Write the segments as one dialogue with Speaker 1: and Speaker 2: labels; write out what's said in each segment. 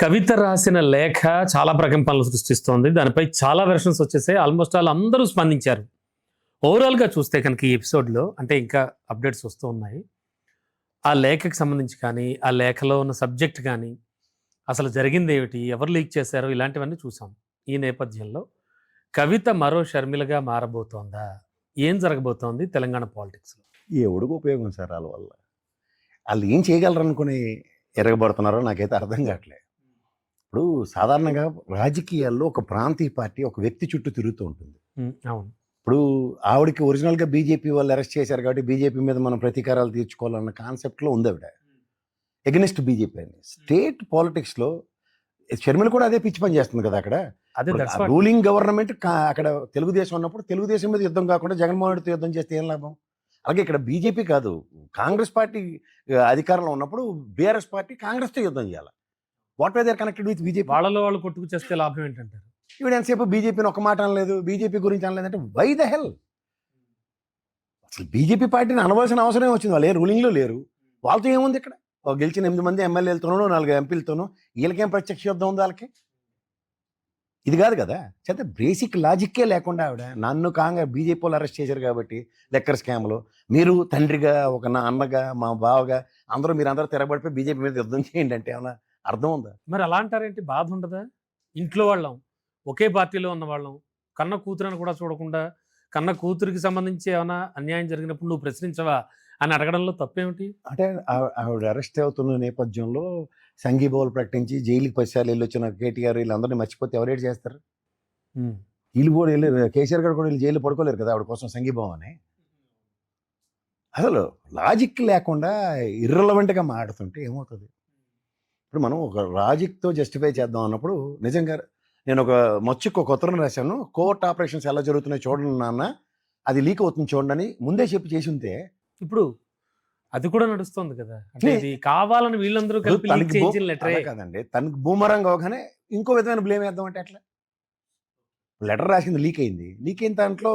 Speaker 1: కవిత రాసిన లేఖ చాలా ప్రకంపనలు సృష్టిస్తోంది. దానిపై చాలా వెర్షన్స్ వచ్చేసాయి. ఆల్మోస్ట్ అందరూ స్పందించారు. ఓవరాల్‌గా చూస్తే కనుక ఈ ఎపిసోడ్‌లో అంటే ఇంకా అప్డేట్స్ వస్తూ ఉన్నాయి. ఆ లేఖకి సంబంధించి కానీ, ఆ లేఖలో ఉన్న సబ్జెక్ట్ కానీ, అసలు జరిగిందేమిటి? ఎవరు లీక్ చేశారు? ఇలాంటివన్నీ చూసాం. ఈ నేపథ్యంలో కవిత మరో షర్మిలగా మారబోతోందా? ఏం జరగబోతోంది తెలంగాణ పాలిటిక్స్‌లో?
Speaker 2: ఎవడికి ఉపయోగం సార్ వాళ్ళ వల్ల? వాళ్ళు ఏం చేయగలరనుకుని ఎరగబడుతున్నారో నాకైతే అర్థం కావట్లేదు. ఇప్పుడు సాధారణంగా రాజకీయాల్లో ఒక ప్రాంతీయ పార్టీ ఒక వ్యక్తి చుట్టూ తిరుగుతూ ఉంటుంది.
Speaker 1: అవును.
Speaker 2: ఇప్పుడు ఆవిడకి ఒరిజినల్గా బీజేపీ వాళ్ళు అరెస్ట్ చేశారు కాబట్టి బీజేపీ మీద మనం ప్రతీకారాలు తీర్చుకోవాలన్న కాన్సెప్ట్లో ఉంది ఆవిడ. ఎగనిస్ట్ బీజేపీ అని స్టేట్ పాలిటిక్స్లో షర్మిల కూడా అదే పిచ్చి పని చేస్తుంది కదా. అక్కడ
Speaker 1: అదే
Speaker 2: రూలింగ్ గవర్నమెంట్ అక్కడ తెలుగుదేశం ఉన్నప్పుడు తెలుగుదేశం మీద యుద్ధం కాకుండా జగన్మోహన్ రెడ్డితో యుద్ధం చేస్తే ఏం లాభం? అలాగే ఇక్కడ బీజేపీ కాదు, కాంగ్రెస్ పార్టీ అధికారంలో ఉన్నప్పుడు బీఆర్ఎస్ పార్టీ కాంగ్రెస్తో యుద్ధం చేయాలి. What way they are connected with BJP?
Speaker 1: వాళ్ళలో వాళ్ళు కొట్టుకు చేస్తే లాభం ఏంటంటారు?
Speaker 2: ఈవిడ ఎంతసేపు బీజేపీని ఒక మాట అనలేదు, బీజేపీ గురించి అనలేదంటే వై ద హెల్? అసలు బీజేపీ పార్టీని అనవలసిన అవసరం వచ్చింది. వాళ్ళు ఏ రూలింగ్లో లేరు. వాళ్ళతో ఏముంది? ఇక్కడ గెలిచిన 8 మంది ఎమ్మెల్యేలతోనూ 4 ఎంపీలతోనూ వీళ్ళకేం ప్రత్యక్ష యుద్ధం ఉంది వాళ్ళకి? ఇది కాదు కదా. చేత బేసిక్ లాజిక్కే లేకుండా ఆవిడ నన్ను బీజేపీ వాళ్ళు అరెస్ట్ చేశారు కాబట్టి లెక్కర్ స్కామ్లో మీరు తండ్రిగా ఒక నా అన్నగా మా బావగా మీరందరూ తిరగబడిపోయి బీజేపీ మీద యుద్ధం చేయండి అంటే ఏమన్నా అర్థం ఉందా?
Speaker 1: మరి అలా అంటారేంటి? బాధ ఉండదా? ఇంట్లో వాళ్ళం, ఒకే పార్టీలో ఉన్న వాళ్ళం, కన్న కూతురని కూడా చూడకుండా కన్న కూతురికి సంబంధించి ఏమైనా అన్యాయం జరిగినప్పుడు నువ్వు ప్రశ్నించవా అని అడగడంలో తప్పేమిటి?
Speaker 2: అంటే ఆవిడ అరెస్ట్ అవుతున్న నేపథ్యంలో సంఘీభావాలు ప్రకటించి జైలుకి 10 సార్లు వెళ్ళి వచ్చిన కేటీఆర్ వీళ్ళందరినీ మర్చిపోతే ఎవరేటి చేస్తారు? వీళ్ళు కూడా వెళ్ళి కేసీఆర్ గారు కూడా వీళ్ళు జైలు పడుకోలేరు కదా ఆవిడ కోసం సంఘీభావం అని. అసలు లాజిక్ లేకుండా ఇర్రెలవెంట్గా మాట్లాడుతుంటే ఏమవుతుంది? ఇప్పుడు మనం ఒక లాజిక్తో జస్టిఫై చేద్దాం అన్నప్పుడు నిజంగా నేను ఒక మచ్చుకు ఒక ఉత్తరం రాశాను. కోర్ట్ ఆపరేషన్స్ ఎలా జరుగుతున్నాయి చూడండి నాన్న, అది లీక్ అవుతుంది చూడండి అని ముందే చేసి ఉంటే
Speaker 1: ఇప్పుడు అది కూడా నడుస్తుంది కదా. అంటే ఇది కావాలని వీళ్ళందరూ కలిపి లీక్ చేయించిన లెటరే
Speaker 2: కాదండి. తనకు బూమరంగ్ అవగానే ఇంకో విధమైన బ్లేమ్ వేద్దాం అంటే ఎట్లా? లెటర్ రాసింది లీక్ అయింది. లీక్ అయిన దాంట్లో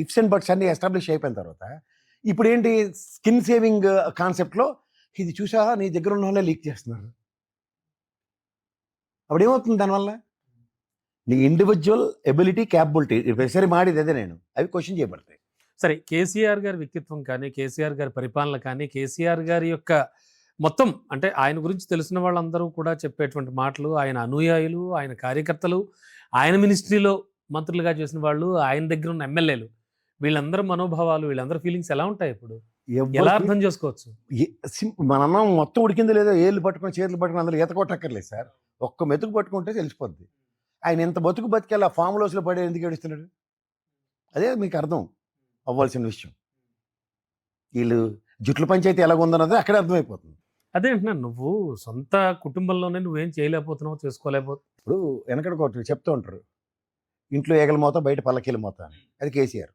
Speaker 2: ఇఫ్స్ అండ్ బట్స్ అన్ని ఎస్టాబ్లిష్ అయిపోయిన తర్వాత ఇప్పుడు ఏంటి స్కిన్ సేవింగ్ కాన్సెప్ట్లో ఇది చూసా నీ దగ్గర ఉన్న వాళ్ళే లీక్ చేస్తున్నారు. అప్పుడు ఏమవుతుంది దానివల్ల? నీ ఇండివిజువల్ ఎబిలిటీ క్యాపబిలిటీ సరే మాడిది అదే నేను అవి క్వశ్చన్ చేయబడతాయి.
Speaker 1: సరే, కేసీఆర్ గారి వ్యక్తిత్వం కానీ, కేసీఆర్ గారి పరిపాలన కానీ, కేసీఆర్ గారి యొక్క మొత్తం అంటే ఆయన గురించి తెలిసిన వాళ్ళందరూ కూడా చెప్పేటువంటి మాటలు, ఆయన అనుయాయులు, ఆయన కార్యకర్తలు, ఆయన మినిస్ట్రీలో మంత్రులుగా చేసిన వాళ్ళు, ఆయన దగ్గర ఉన్న ఎమ్మెల్యేలు, వీళ్ళందరూ మనోభావాలు, వీళ్ళందరూ ఫీలింగ్స్ ఎలా ఉంటాయి? ఇప్పుడు ఎలా అర్థం చేసుకోవచ్చు?
Speaker 2: మన అన్నం మొత్తం ఉడికిందో లేదో ఏళ్ళు పట్టుకొని చేతులు పట్టుకుని అందరూ ఈత కొట్టక్కర్లేదు సార్. ఒక్క మెతుకు పట్టుకుంటే తెలిసిపోద్ది. ఆయన ఎంత బతికేలా ఫామ్ హౌస్లో పడే ఎందుకు ఏడుస్తున్నాడు? అదే మీకు అర్థం అవ్వాల్సిన విషయం. వీళ్ళు జుట్ల పంచాయతీ ఎలాగుందన్నది అక్కడే అర్థమైపోతుంది.
Speaker 1: అదే అంటున్నాను, నువ్వు సొంత కుటుంబంలోనే నువ్వేం చేయలేకపోతున్నావు, చేసుకోలేకపోతున్నావు.
Speaker 2: ఇప్పుడు వెనకడికి ఒకటి చెప్తూ ఉంటారు, ఇంట్లో ఏగల మోత బయట పల్లకీల మోత అని. అది కేసీఆర్.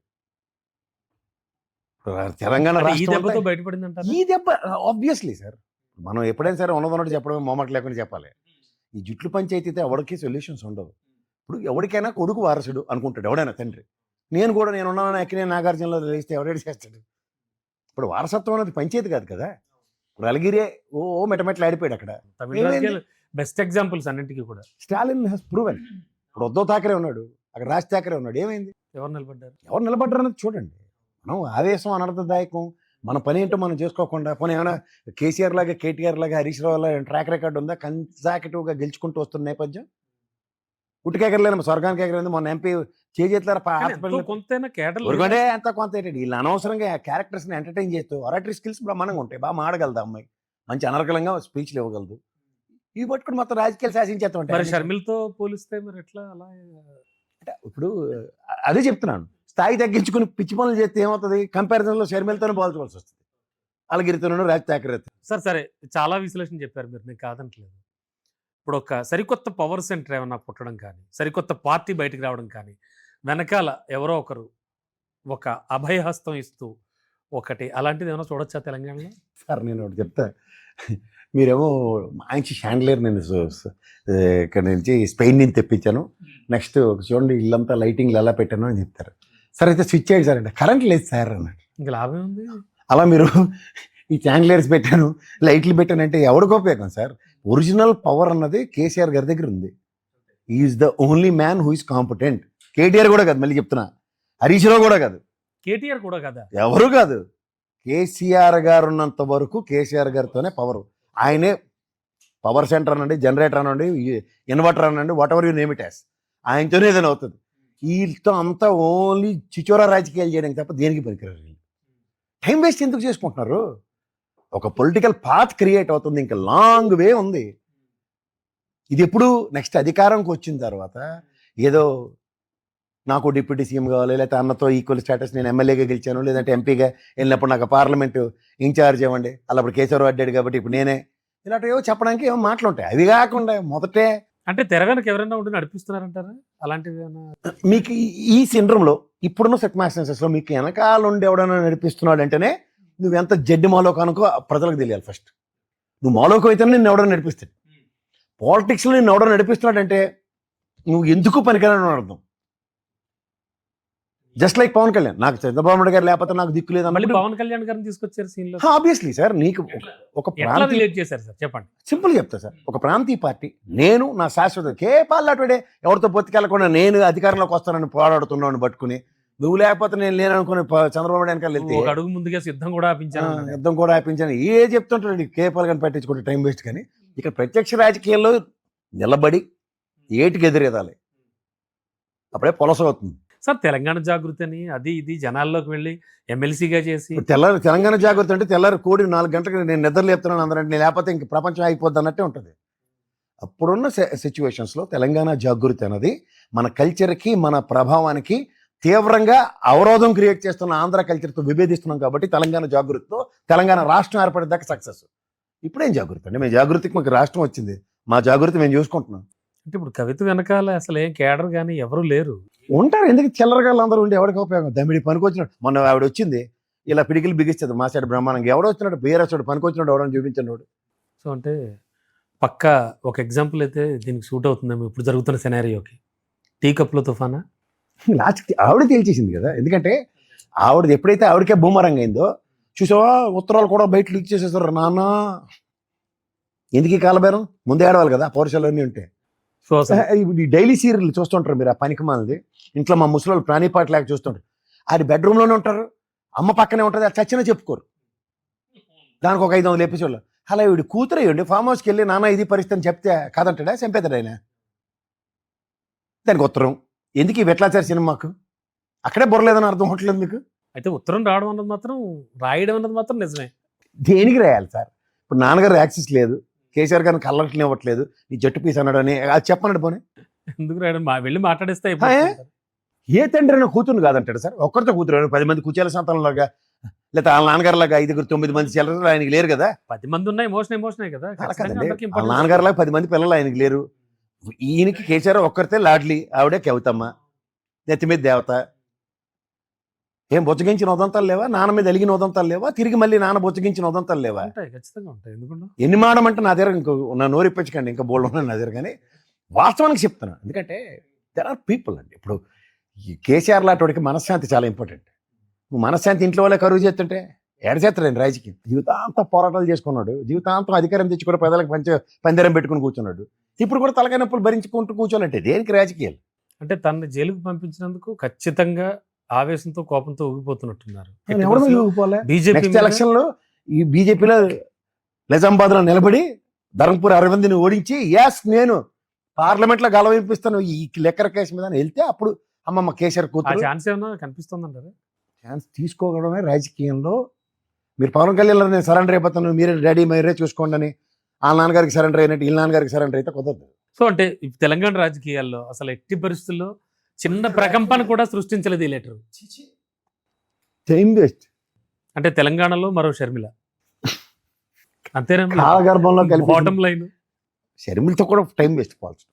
Speaker 2: తెలంగాణ
Speaker 1: ఈ దెబ్బతో బయటపడింది అంటారు.
Speaker 2: ఈ దెబ్బ ఆబ్వియస్లీ సార్, మనం ఎప్పుడైనా సరే ఉన్నదన్నట్టు చెప్పడమే, మొమ్మట లేకుండా చెప్పాలి. ఈ జుట్లు పంచాయతీతో ఎవరికి సొల్యూషన్స్ ఉండవు. ఇప్పుడు ఎవరికైనా కొడుకు వారసుడు అనుకుంటాడు ఎవడైనా తండ్రి. నేనున్నాను ఎక్కడే నాగార్జునలో లేస్తే ఎవరైనా చేస్తాడు. ఇప్పుడు వారసత్వం అనేది పంచాయతీ కాదు కదా. ఇప్పుడు అలగిరే మెటమెట్లు ఆడిపోయాడు అక్కడ.
Speaker 1: బెస్ట్ ఎగ్జాంపుల్స్ అన్నింటికి కూడా
Speaker 2: స్టాలిన్ హెస్ ప్రూవెన్. ఇప్పుడు ఉద్ధవ్ థాకరే ఉన్నాడు, అక్కడ రాజ్ థాకరే ఉన్నాడు. ఏమైంది?
Speaker 1: ఎవరు
Speaker 2: నిలబడ్డారు అనేది చూడండి. మనం ఆవేశం అనర్థదాయకం, మన పని ఏంటో మనం చేసుకోకుండా పోనీ ఏమైనా కేసీఆర్ లాగా కేటీఆర్ లాగా హరీష్ రావు లాగా ట్రాక్ రికార్డు ఉందా? కన్సాకిటివ్గా గెలుచుకుంటూ వస్తున్న నేపథ్యం ఉట్టుకెక్కర్లేదు, స్వర్గానికి ఎగరలేదు. మొన్న ఎంపీ చేతులారా ఎంత కొంత ఏంటండి వీళ్ళు అనవసరంగా క్యారెక్టర్స్ని ఎంటర్టైన్ చేస్తూ ఆరాటరీ స్కిల్స్ బ్రహ్మాండంగా ఉంటాయి. బాగా మాడగలదు అమ్మాయి, మంచి అనర్గళంగా స్పీచ్లు ఇవ్వగలదు. ఇవి పట్టుకుని మొత్తం రాజకీయాలు శాసించేస్తూ ఉంటాయి.
Speaker 1: షర్మిలతో పోలిస్తే మరి ఎట్లా అలా?
Speaker 2: అంటే ఇప్పుడు అదే చెప్తున్నాను, స్థాయి తగ్గించుకుని పిచ్చి పనులు చేస్తే ఏమవుతుంది? కంపారిజన్లో షర్మిలతోనే పోల్చవలసి వస్తుంది, అలగిరితోనూ రాజ్ థాకరే.
Speaker 1: సరే చాలా విశ్లేషణ చెప్పారు మీరు, నేను కాదంటలేదు. ఇప్పుడు ఒక సరికొత్త పవర్ సెంటర్ ఏమన్నా పుట్టడం కానీ, సరికొత్త పార్టీ బయటకు రావడం కానీ, వెనకాల ఎవరో ఒకరు ఒక అభయహస్తం ఇస్తూ ఒకటి అలాంటిది ఏమైనా చూడొచ్చా తెలంగాణలో?
Speaker 2: సార్ నేను ఒకటి చెప్తా, మీరేమో మంచి షాండ్లేర్ నేను ఇక్కడ నుంచి స్పెయిన్ నుంచి తెప్పించాను, నెక్స్ట్ చూడండి ఇల్లంతా లైటింగ్లు ఎలా పెట్టాను అని చెప్తారు. సరే అయితే స్విచ్ చేయండి సార్ అంటే కరెంట్ లేదు సార్ అన్నాడు.
Speaker 1: ఇంకా లాభం ఉంది.
Speaker 2: అలా మీరు ఈ చాంగ్లర్స్ పెట్టాను, లైట్లు పెట్టాను అంటే ఎవరికి ఉపయోగం సార్? ఒరిజినల్ పవర్ అన్నది కేసీఆర్ గారి దగ్గర ఉంది. Is the only man who is competent. KTR కూడా కాదు, మళ్ళీ చెప్తున్నా, హరీష్ రావు కూడా కాదు,
Speaker 1: కేటీఆర్ కూడా కదా.
Speaker 2: ఎవరు కాదు. కేసీఆర్ గారు ఉన్నంత వరకు కేసీఆర్ గారితోనే పవర్. ఆయనే పవర్ సెంటర్ అనండి, జనరేటర్ అనండి, ఇన్వర్టర్ అనండి, whatever you name it as, ఆయనతోనే ఏదైనా అవుతుంది. వీళ్ళతో అంతా ఓన్లీ చిచోరా రాజకీయాలు చేయడానికి తప్ప దేనికి పనికిరారు. టైం వేస్ట్ ఎందుకు చేసుకుంటున్నారు? ఒక పొలిటికల్ పాత్ క్రియేట్ అవుతుంది, ఇంకా లాంగ్ వే ఉంది. ఇది ఎప్పుడు నెక్స్ట్ అధికారంకి వచ్చిన తర్వాత ఏదో నాకు డిప్యూటీ సీఎం కావాలి, లేకపోతే అన్నతో ఈక్వల్ స్టేటస్, నేను ఎమ్మెల్యేగా గెలిచాను, లేదంటే ఎంపీగా వెళ్ళినప్పుడు నాకు పార్లమెంటు ఇన్ఛార్జ్ ఇవ్వండి, అలా అప్పుడు కేసీఆర్ అడ్డాడు కాబట్టి ఇప్పుడు నేనే, ఇలాంటివి ఏవో చెప్పడానికి ఏమో మాటలు ఉంటాయి. అవి కాకుండా మొదటే
Speaker 1: అంటే తెర వెనక ఎవరైనా ఉండి నడిపిస్తున్నారంటారా అలాంటివి?
Speaker 2: మీకు ఈ సిండ్రోమ్లో ఇప్పుడున్న సెట్మాస్టెన్సెస్లో మీకు వెనకాల ఉండి ఎవడైనా నడిపిస్తున్నాడు అంటేనే నువ్వు ఎంత జడ్డి మాలోకం అనుకో ప్రజలకు తెలియాలి ఫస్ట్. నువ్వు మాలోకం అయితేనే నిన్ను ఎవడో నడిపిస్తాడు. పాలిటిక్స్లో నిన్ను ఎవడో నడిపిస్తున్నాడు అంటే నువ్వు ఎందుకు పనికిరాని అర్థం. జస్ట్ లైక్ పవన్ కళ్యాణ్, నాకు చంద్రబాబు నాయుడు గారు లేకపోతే నాకు దిక్కు లేదు.
Speaker 1: మళ్ళీ పవన్ కళ్యాణ్ గారిని తీసుకొచ్చారు సీన్ లో.
Speaker 2: ఆబ్వియస్లీ సార్, నీకు ఒక ప్రాంతీయ
Speaker 1: రిలేట్ చేశారు సార్, చెప్పండి.
Speaker 2: సింపుల్ చెప్తా సార్, ఒక ప్రాంతీయ పార్టీ, నేను నా శాశ్వత కేపాలే ఎవరితో పొత్తుకెళ్ళకుండా నేను అధికారంలోకి వస్తానని పోరాడుతున్నాను పట్టుకుని, నువ్వు లేకపోతే నేను లేననుకుని చంద్రబాబు వెనకాల వెళ్తే
Speaker 1: ఒక అడుగు ముందుగా సిద్ధం కూడా ఆపించాను.
Speaker 2: యుద్ధం కూడా ఆపించాను. ఏ చెప్తుంటాడు కేపాల్ కానీ పట్టించుకుంటే టైం వేస్ట్. కానీ ఇక్కడ ప్రత్యక్ష రాజకీయాల్లో నిలబడి ఏటికి ఎదురెదాలి, అప్పుడే పొలస అవుతుంది
Speaker 1: సార్. తెలంగాణ జాగృతి అని అది ఇది జనాల్లోకి వెళ్ళి ఎమ్మెల్సీగా చేసి
Speaker 2: తెల్లారి తెలంగాణ జాగృతి అంటే తెల్లారి కోడి 4 గంటలకు నేను నిద్ర లేపుతున్నాను అందరంటే, నేను లేకపోతే ఇంక ప్రపంచం అయిపోద్ది అన్నట్టే ఉంటుంది. అప్పుడున్న సిచ్యువేషన్స్లో తెలంగాణ జాగృతి అనేది మన కల్చర్కి మన ప్రభావానికి తీవ్రంగా అవరోధం క్రియేట్ చేస్తున్న ఆంధ్ర కల్చర్తో విభేదిస్తున్నాం కాబట్టి తెలంగాణ జాగృతితో తెలంగాణ రాష్ట్రం ఏర్పడేదాకా సక్సెస్. ఇప్పుడేం జాగృతి అండి? మేము జాగృతికి మాకు రాష్ట్రం వచ్చింది, మా జాగృతి మేము చూసుకుంటున్నాం.
Speaker 1: అంటే ఇప్పుడు కవిత వెనకాల అసలు ఏం కేడర్ కానీ ఎవరు లేరు.
Speaker 2: ఉంటారు, ఎందుకు చిల్లరగాళ్ళు అందరూ ఉండి ఎవరికి ఉపయోగం? దమ్మిడి పనికొచ్చినాడు. మొన్న ఆవిడ వచ్చింది, ఇలా పిడికిలు బిగిస్తుంది మా సైడ్ బ్రహ్మాండంగా. ఎవడో వచ్చినాడు బీరచ్చాడు, పనికొచ్చినాడు ఎవడని చూపించాడు.
Speaker 1: సో అంటే పక్క ఒక ఎగ్జాంపుల్ అయితే దీనికి సూట్ అవుతుందేమో ఇప్పుడు జరుగుతున్న సెనారియోకి. టీ కప్లో తుఫానా
Speaker 2: లాస్ట్కి ఆవిడ తేల్చేసింది కదా. ఎందుకంటే ఆవిడది ఎప్పుడైతే ఆవిడకే బూమరంగ్ అయిందో చూసావా, ఉత్తరాలు కూడా బయట లీక్ చేసేస్తారు. నాన్న ఎందుకు ఈ కాలబేరం? ముందే ఆడవాలి కదా పౌరుషాలు అన్నీ ఉంటే.
Speaker 1: సో
Speaker 2: ఈ డైలీ సీరియల్ చూస్తుంటారు మీరు, ఆ పనికి మాలది. ఇంట్లో మా ముసలి ప్రాణిపాటి లేక చూస్తుంటారు. అది బెడ్రూమ్లోనే ఉంటారు, అమ్మ పక్కనే ఉంటుంది, అది చచ్చినా చెప్పుకోరు. దానికి ఒక 500 ఎపిసోడ్లు. అలా వీడి కూతురు అయ్యండి ఫామ్ హౌస్కి వెళ్ళి నాన్న ఇది పరిస్థితి అని చెప్తే కాదంటాడా? చంపేతాడు ఆయన. దానికి ఉత్తరం ఎందుకు? ఈ వెట్లాచారి సినిమాకు అక్కడే బుర్రలేదని అర్థం అవ్వట్లేదు మీకు.
Speaker 1: అయితే ఉత్తరం రావడం అన్నది మాత్రం, రాయడం అన్నది మాత్రం నిజమే.
Speaker 2: దేనికి రాయాలి సార్? ఇప్పుడు నాన్నగారు యాక్సెస్ లేదు, కేసీఆర్ గారిని కళ్ళట్లు ఇవ్వట్లేదు, నీ జట్టు పీస్ అన్నాడు అని అది చెప్పన్నాడు. పోనీ
Speaker 1: ఎందుకు రాయడం? వెళ్ళి మాట్లాడేస్తే
Speaker 2: ఏ తండ్రి అయినా కూతురు కాదంటాడు సార్? ఒక్కరితో కూతురు 10 మంది కూచేల సంతానంలాగా, లేకపోతే వాళ్ళ నాన్నగారులాగా 5, 9 మంది చిల్లర ఆయనకి లేరు కదా.
Speaker 1: 10 మంది ఉన్నాయి, ఎమోషనే కదా.
Speaker 2: వాళ్ళ నాన్నగారులాగా 10 మంది పిల్లలు ఆయనకి లేరు. ఈయనకి కేసీఆర్ ఒక్కరితే లాడ్లీ, ఆవిడే కవితమ్మ, నెత్తి మీద దేవత. ఏం బొచ్చగించిన ఉదంతాలు లేవా? నాన్న మీద ఎలిగిన ఉదంతాలు లేవా? తిరిగి మళ్ళీ నాన్న బొచ్చగించిన ఉదంతాలు లేవా?
Speaker 1: ఖచ్చితంగా ఉంటాయి. ఎందుకంటే
Speaker 2: ఎన్ని మాడమంటే నా దగ్గర ఇంకో నా నోరిప్పించకండి, ఇంకా బోల్డ్ ఉన్నాయి నా దగ్గర. కానీ వాస్తవానికి చెప్తాను, ఎందుకంటే దెర్ ఆర్ పీపుల్ అండి. ఇప్పుడు ఈ కేసీఆర్ లాంటి మనశ్శాంతి చాలా ఇంపార్టెంట్. నువ్వు మనశ్శాంతి ఇంట్లో వాళ్ళే కరువు చేస్తుంటే ఏడ చేస్తాడండి? రాజకీయం జీవితాంతం పోరాటాలు చేసుకున్నాడు, జీవితాంతం అధికారం తెచ్చి కూడా ప్రజలకు పందిరం పెట్టుకుని కూర్చున్నాడు. ఇప్పుడు కూడా తలకాయ నొప్పులు భరించుకుంటూ కూర్చోాలంటే దేనికి రాజకీయాలు?
Speaker 1: అంటే తనని జైలుకు పంపించినందుకు ఖచ్చితంగా ఆవేశంతో కోపంతో ఊగిపోతున్నట్టున్నారు.
Speaker 2: నెక్స్ట్ ఎలక్షన్ లో ఈ బీజేపీలో నిజామాబాద్ లో నిలబడి ధర్మపురి అరవింద్ని ఓడించి యాస్ నేను పార్లమెంట్ లో గలవిపిస్తాను ఈ లెక్కర కేసు మీద వెళ్తే అప్పుడు అమ్మమ్మ కేసీఆర్ కూతురు
Speaker 1: ఛాన్స్ ఏమన్నా కనిపిస్తుందంటారా?
Speaker 2: ఛాన్స్ తీసుకోవడమే రాజకీయంలో. మీరు పవన్ కళ్యాణ్ నేను సరెండర్ అయిపోతాను, మీరే డాడీ మీరే చూసుకోండి అని ఆ నాన్నగారికి సరెండర్ అయినట్టు ఈ నాన్నగారికి సరెండర్ అయితే కుదరదు.
Speaker 1: సో అంటే తెలంగాణ రాజకీయాల్లో అసలు ఎట్టి పరిస్థితుల్లో చిన్న ప్రకంపన కూడా సృష్టించలేదు ఈ లెటర్.
Speaker 2: Time waste.
Speaker 1: అంటే తెలంగాణలో మరో షర్మిల అంతేనా?
Speaker 2: కాలగర్భంలో కలిపి
Speaker 1: బాటం లైన్
Speaker 2: షర్మిలతో కూడా టైం వేస్ట్ పోవాల్సి